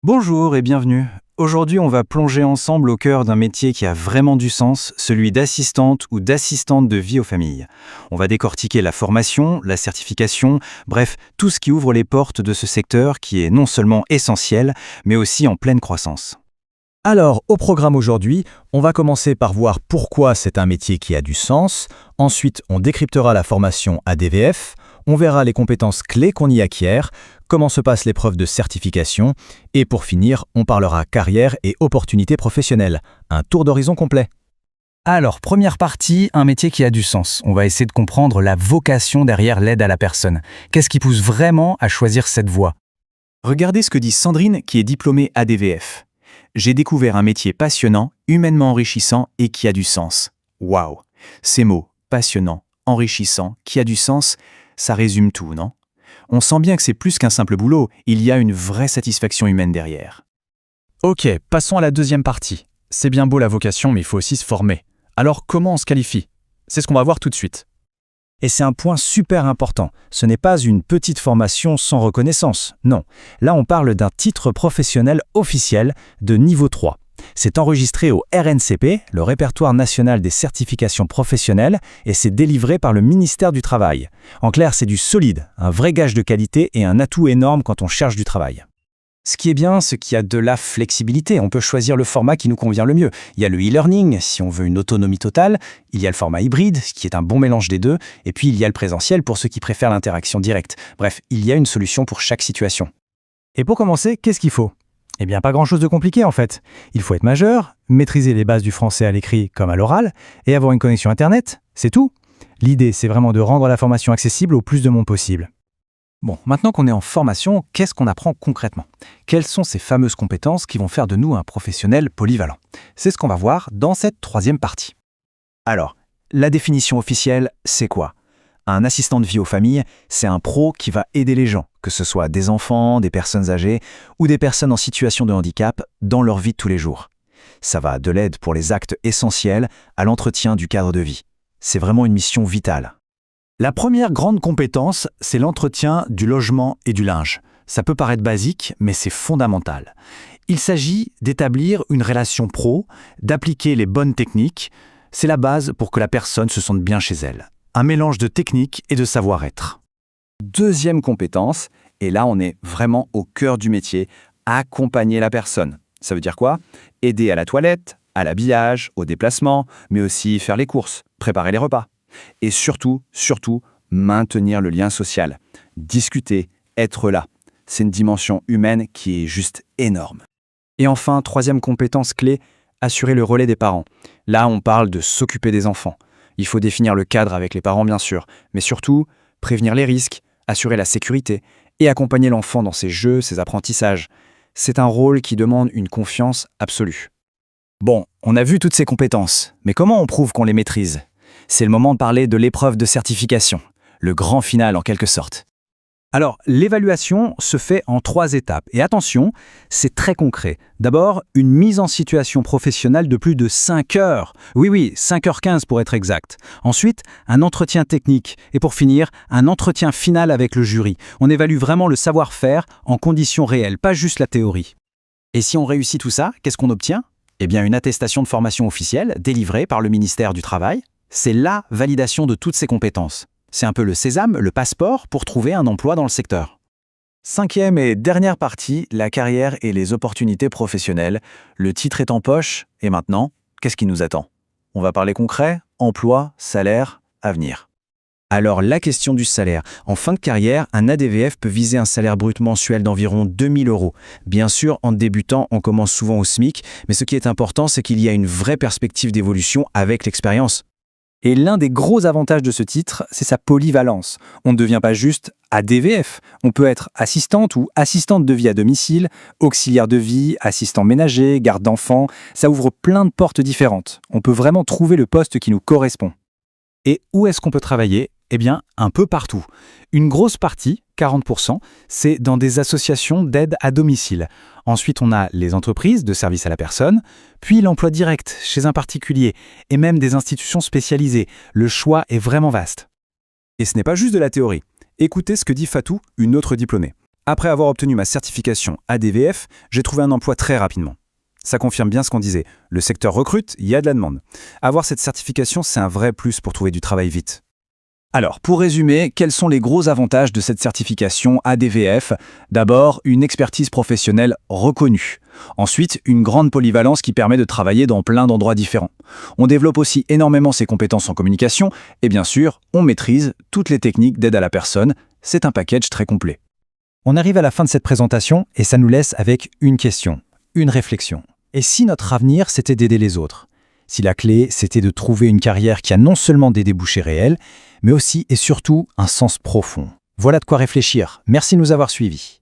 Bonjour et bienvenue. Aujourd'hui, on va plonger ensemble au cœur d'un métier qui a vraiment du sens, celui d'assistante ou d'assistante de vie aux familles. On va décortiquer la formation, la certification, bref, tout ce qui ouvre les portes de ce secteur qui est non seulement essentiel, mais aussi en pleine croissance. Alors, au programme aujourd'hui, on va commencer par voir pourquoi c'est un métier qui a du sens. Ensuite, on décryptera la formation ADVF. On verra les compétences clés qu'on y acquiert, comment se passe l'épreuve de certification. Et pour finir, on parlera carrière et opportunités professionnelles. Un tour d'horizon complet. Alors, première partie, un métier qui a du sens. On va essayer de comprendre la vocation derrière l'aide à la personne. Qu'est-ce qui pousse vraiment à choisir cette voie? Regardez ce que dit Sandrine, qui est diplômée ADVF. J'ai découvert un métier passionnant, humainement enrichissant et qui a du sens. Waouh! Ces mots, passionnant, enrichissant, qui a du sens, ça résume tout, non? On sent bien que c'est plus qu'un simple boulot, il y a une vraie satisfaction humaine derrière. Ok, passons à la deuxième partie. C'est bien beau la vocation, mais il faut aussi se former. Alors comment on se qualifie? C'est ce qu'on va voir tout de suite. Et c'est un point super important. Ce n'est pas une petite formation sans reconnaissance. Non. Là, on parle d'un titre professionnel officiel de niveau 3. C'est enregistré au RNCP, le Répertoire national des certifications professionnelles, et c'est délivré par le ministère du Travail. En clair, c'est du solide, un vrai gage de qualité et un atout énorme quand on cherche du travail. Ce qui est bien, c'est qu'il y a de la flexibilité. On peut choisir le format qui nous convient le mieux. Il y a le e-learning, si on veut une autonomie totale. Il y a le format hybride, qui est un bon mélange des deux. Et puis, il y a le présentiel pour ceux qui préfèrent l'interaction directe. Bref, il y a une solution pour chaque situation. Et pour commencer, qu'est-ce qu'il faut? Eh bien, pas grand-chose de compliqué en fait. Il faut être majeur, maîtriser les bases du français à l'écrit comme à l'oral, et avoir une connexion Internet, c'est tout. L'idée, c'est vraiment de rendre la formation accessible au plus de monde possible. Bon, maintenant qu'on est en formation, qu'est-ce qu'on apprend concrètement? Quelles sont ces fameuses compétences qui vont faire de nous un professionnel polyvalent? C'est ce qu'on va voir dans cette troisième partie. Alors, la définition officielle, c'est quoi? Un assistant de vie aux familles, c'est un pro qui va aider les gens, que ce soit des enfants, des personnes âgées ou des personnes en situation de handicap dans leur vie de tous les jours. Ça va de l'aide pour les actes essentiels à l'entretien du cadre de vie. C'est vraiment une mission vitale. La première grande compétence, c'est l'entretien du logement et du linge. Ça peut paraître basique, mais c'est fondamental. Il s'agit d'établir une relation pro, d'appliquer les bonnes techniques. C'est la base pour que la personne se sente bien chez elle. Un mélange de technique et de savoir-être. Deuxième compétence, et là on est vraiment au cœur du métier, accompagner la personne. Ça veut dire quoi? Aider à la toilette, à l'habillage, au déplacement, mais aussi faire les courses, préparer les repas. Et surtout, maintenir le lien social. Discuter, être là. C'est une dimension humaine qui est juste énorme. Et enfin, troisième compétence clé, assurer le relais des parents. Là, on parle de s'occuper des enfants. Il faut définir le cadre avec les parents, bien sûr, mais surtout, prévenir les risques, assurer la sécurité et accompagner l'enfant dans ses jeux, ses apprentissages. C'est un rôle qui demande une confiance absolue. Bon, on a vu toutes ces compétences, mais comment on prouve qu'on les maîtrise? C'est le moment de parler de l'épreuve de certification, le grand final en quelque sorte. Alors, l'évaluation se fait en 3 étapes. Et attention, c'est très concret. D'abord, une mise en situation professionnelle de plus de 5 heures. Oui, 5h15 pour être exact. Ensuite, un entretien technique. Et pour finir, un entretien final avec le jury. On évalue vraiment le savoir-faire en conditions réelles, pas juste la théorie. Et si on réussit tout ça, qu'est-ce qu'on obtient? Eh bien, une attestation de formation officielle délivrée par le ministère du Travail. C'est la validation de toutes ces compétences. C'est un peu le sésame, le passeport pour trouver un emploi dans le secteur. Cinquième et dernière partie, la carrière et les opportunités professionnelles. Le titre est en poche, et maintenant, qu'est-ce qui nous attend? On va parler concret, emploi, salaire, avenir. Alors la question du salaire. En fin de carrière, un ADVF peut viser un salaire brut mensuel d'environ 2 000 €. Bien sûr, en débutant, on commence souvent au SMIC, mais ce qui est important, c'est qu'il y a une vraie perspective d'évolution avec l'expérience. Et l'un des gros avantages de ce titre, c'est sa polyvalence. On ne devient pas juste ADVF. On peut être assistante ou assistante de vie à domicile, auxiliaire de vie, assistant ménager, garde d'enfants. Ça ouvre plein de portes différentes. On peut vraiment trouver le poste qui nous correspond. Et où est-ce qu'on peut travailler? Eh bien, un peu partout. Une grosse partie, 40%, c'est dans des associations d'aide à domicile. Ensuite, on a les entreprises de services à la personne, puis l'emploi direct chez un particulier, et même des institutions spécialisées. Le choix est vraiment vaste. Et ce n'est pas juste de la théorie. Écoutez ce que dit Fatou, une autre diplômée. Après avoir obtenu ma certification ADVF, j'ai trouvé un emploi très rapidement. Ça confirme bien ce qu'on disait. Le secteur recrute, il y a de la demande. Avoir cette certification, c'est un vrai plus pour trouver du travail vite. Alors, pour résumer, quels sont les gros avantages de cette certification ADVF? D'abord, une expertise professionnelle reconnue. Ensuite, une grande polyvalence qui permet de travailler dans plein d'endroits différents. On développe aussi énormément ses compétences en communication et bien sûr, on maîtrise toutes les techniques d'aide à la personne. C'est un package très complet. On arrive à la fin de cette présentation et ça nous laisse avec une question, une réflexion. Et si notre avenir, c'était d'aider les autres? Si la clé, c'était de trouver une carrière qui a non seulement des débouchés réels, mais aussi et surtout un sens profond. Voilà de quoi réfléchir. Merci de nous avoir suivis.